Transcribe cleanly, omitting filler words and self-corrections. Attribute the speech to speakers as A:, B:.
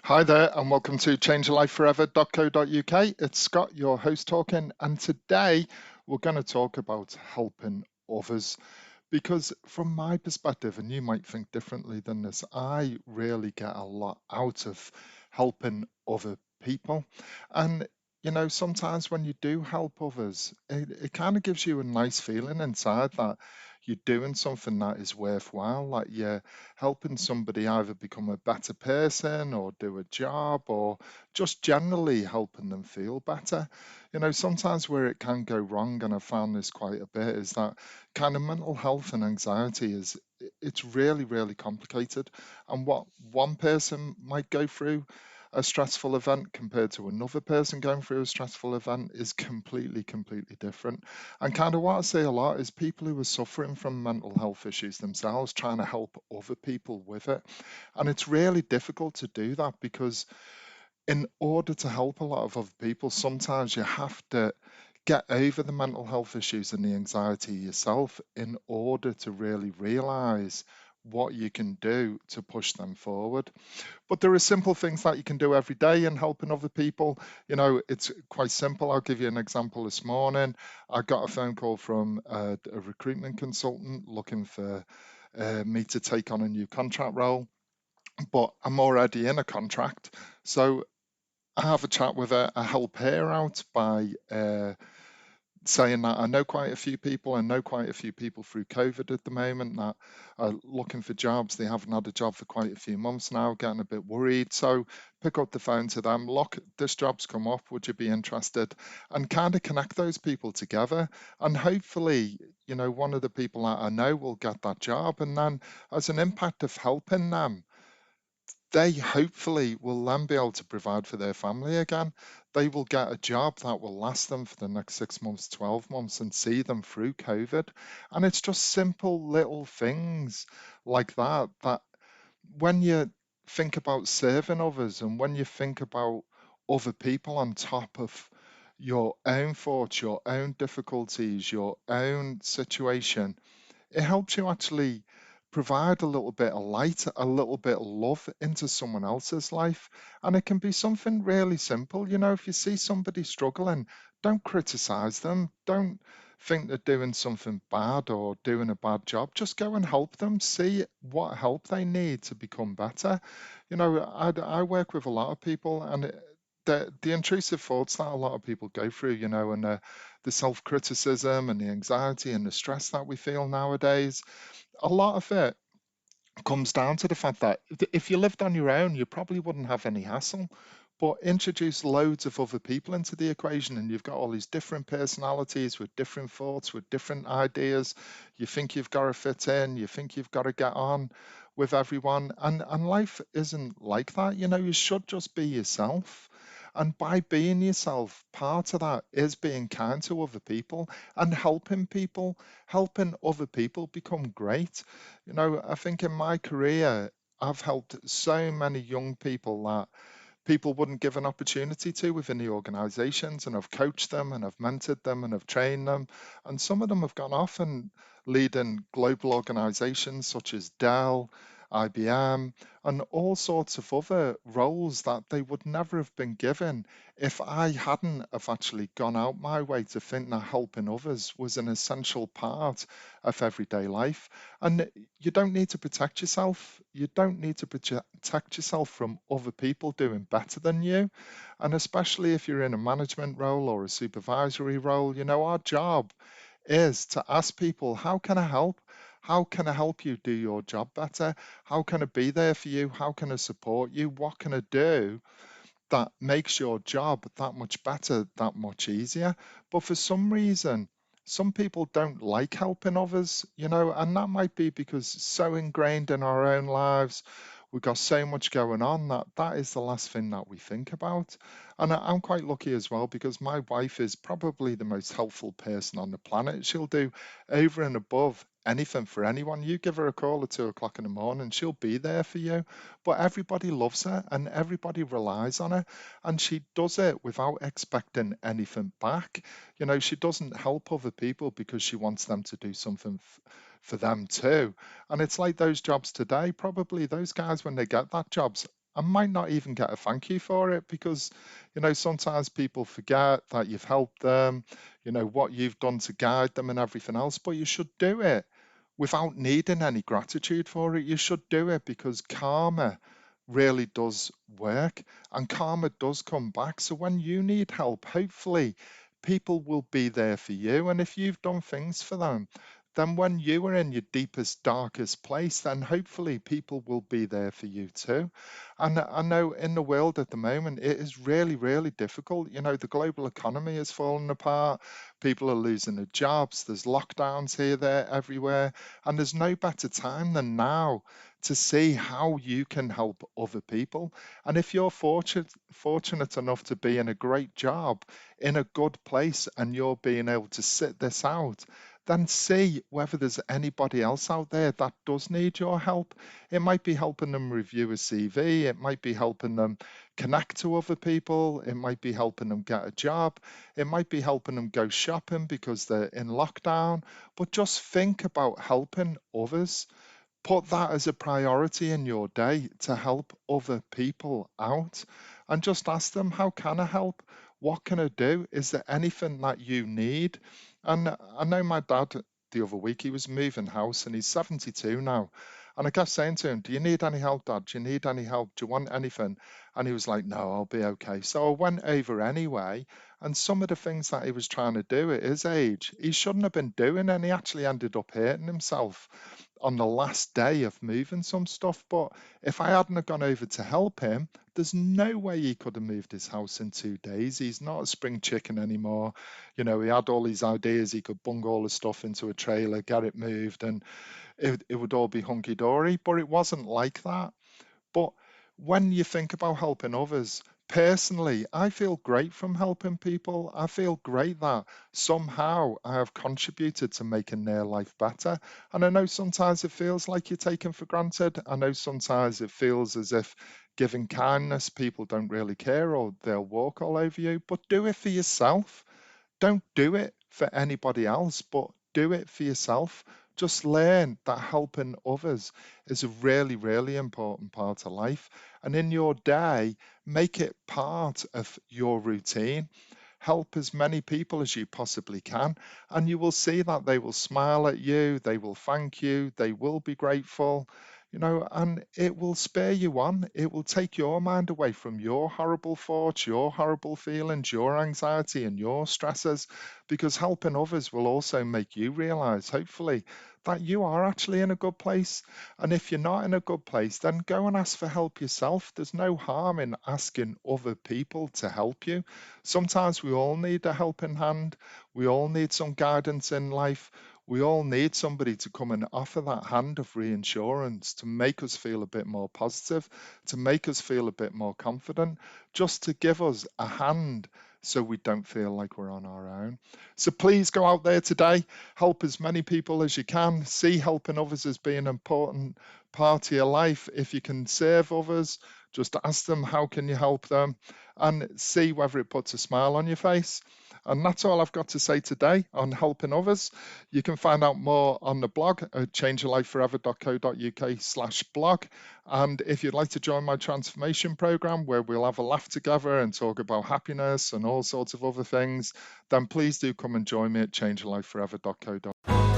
A: Hi there, and welcome to changealifeforever.co.uk. It's Scott, your host, talking, and today we're going to talk about helping others because, from my perspective, and you might think differently than this, I really get a lot out of helping other people. And sometimes when you do help others, it kind of gives you a nice feeling inside that you're doing something that is worthwhile, like you're helping somebody either become a better person or do a job or just generally helping them feel better. Sometimes where it can go wrong, and I've found this quite a bit, is that kind of mental health and anxiety it's really, really complicated. And what one person might go through a stressful event compared to another person going through a stressful event is completely, completely different. And kind of what I say a lot is people who are suffering from mental health issues themselves trying to help other people with it. And it's really difficult to do that because in order to help a lot of other people, sometimes you have to get over the mental health issues and the anxiety yourself in order to really realize what you can do to push them forward. But there are simple things that you can do every day in helping other people. It's quite simple. I'll give you an example. This morning, I got a phone call from a recruitment consultant looking for me to take on a new contract role, but I'm already in a contract. So I have a chat with her. I help her out by saying that I know quite a few people. I know quite a few people through COVID at the moment that are looking for jobs. They haven't had a job for quite a few months now, getting a bit worried. So pick up the phone to them. Look, this job's come up. Would you be interested? And kind of connect those people together. And hopefully, one of the people that I know will get that job. And then, as an impact of helping them, they hopefully will then be able to provide for their family again. They will get a job that will last them for the next 6 months, 12 months, and see them through COVID. And it's just simple little things like that, that when you think about serving others and when you think about other people on top of your own thoughts, your own difficulties, your own situation, it helps you actually provide a little bit of light, a little bit of love into someone else's life. And it can be something really simple. If you see somebody struggling, don't criticize them. Don't think they're doing something bad or doing a bad job. Just go and help them. See what help they need to become better. I work with a lot of people, and the intrusive thoughts that a lot of people go through, and the self criticism and the anxiety and the stress that we feel nowadays, a lot of it comes down to the fact that if you lived on your own, you probably wouldn't have any hassle. But introduce loads of other people into the equation, and you've got all these different personalities with different thoughts, with different ideas. You think you've got to fit in, you think you've got to get on with everyone. And life isn't like that. You should just be yourself. And by being yourself, part of that is being kind to other people and helping other people become great. I think in my career, I've helped so many young people that people wouldn't give an opportunity to within the organizations, and I've coached them and I've mentored them and I've trained them, and some of them have gone off and leading global organizations such as Dell, IBM, and all sorts of other roles that they would never have been given if I hadn't have actually gone out my way to think that helping others was an essential part of everyday life. And you don't need to protect yourself. You don't need to protect yourself from other people doing better than you. And especially if you're in a management role or a supervisory role, our job is to ask people, how can I help? How can I help you do your job better? How can I be there for you? How can I support you? What can I do that makes your job that much better, that much easier? But for some reason, some people don't like helping others, and that might be because it's so ingrained in our own lives. We've got so much going on that that is the last thing that we think about. And I'm quite lucky as well because my wife is probably the most helpful person on the planet. She'll do over and above anything for anyone. You give her a call at 2 o'clock in the morning, she'll be there for you. But everybody loves her and everybody relies on her. And she does it without expecting anything back. She doesn't help other people because she wants them to do something for them too. And it's like those jobs today. Probably those guys, when they get that jobs, and might not even get a thank you for it because, sometimes people forget that you've helped them, what you've done to guide them and everything else, but you should do it without needing any gratitude for it. You should do it because karma really does work and karma does come back. So when you need help, hopefully people will be there for you. And if you've done things for them, then when you are in your deepest, darkest place, then hopefully people will be there for you too. And I know in the world at the moment, it is really, really difficult. The global economy is falling apart. People are losing their jobs. There's lockdowns here, there, everywhere. And there's no better time than now to see how you can help other people. And if you're fortunate enough to be in a great job, in a good place, and you're being able to sit this out, then see whether there's anybody else out there that does need your help. It might be helping them review a CV, it might be helping them connect to other people, it might be helping them get a job, it might be helping them go shopping because they're in lockdown. But just think about helping others. Put that as a priority in your day to help other people out and just ask them, how can I help? What can I do? Is there anything that you need? And I know my dad the other week, he was moving house and he's 72 now. And I kept saying to him, do you need any help, Dad? Do you need any help? Do you want anything? And he was like, no, I'll be okay. So I went over anyway. And some of the things that he was trying to do at his age, he shouldn't have been doing. And he actually ended up hurting himself on the last day of moving some stuff. But if I hadn't have gone over to help him, there's no way he could have moved his house in 2 days. He's not a spring chicken anymore. He had all these ideas. He could bung all the stuff into a trailer, get it moved, and it would all be hunky dory. But it wasn't like that. But when you think about helping others, personally, I feel great from helping people. I feel great that somehow I have contributed to making their life better. And I know sometimes it feels like you're taken for granted. I know sometimes it feels as if giving kindness, people don't really care or they'll walk all over you, but do it for yourself. Don't do it for anybody else, but do it for yourself. Just learn that helping others is a really, really important part of life. And in your day, make it part of your routine. Help as many people as you possibly can, and you will see that they will smile at you, they will thank you, they will be grateful, and it will spur you on. It will take your mind away from your horrible thoughts, your horrible feelings, your anxiety, and your stresses, because helping others will also make you realize, hopefully, that you are actually in a good place. And if you're not in a good place, then go and ask for help yourself. There's no harm in asking other people to help you. Sometimes we all need a helping hand. We all need some guidance in life. We all need somebody to come and offer that hand of reinsurance to make us feel a bit more positive, to make us feel a bit more confident, just to give us a hand so we don't feel like we're on our own. So please go out there today, help as many people as you can. See helping others as being an important part of your life. If you can serve others, just ask them how can you help them and see whether it puts a smile on your face. And that's all I've got to say today on helping others. You can find out more on the blog at changeyourlifeforever.co.uk/blog. And if you'd like to join my transformation program where we'll have a laugh together and talk about happiness and all sorts of other things, then please do come and join me at changeyourlifeforever.co.uk.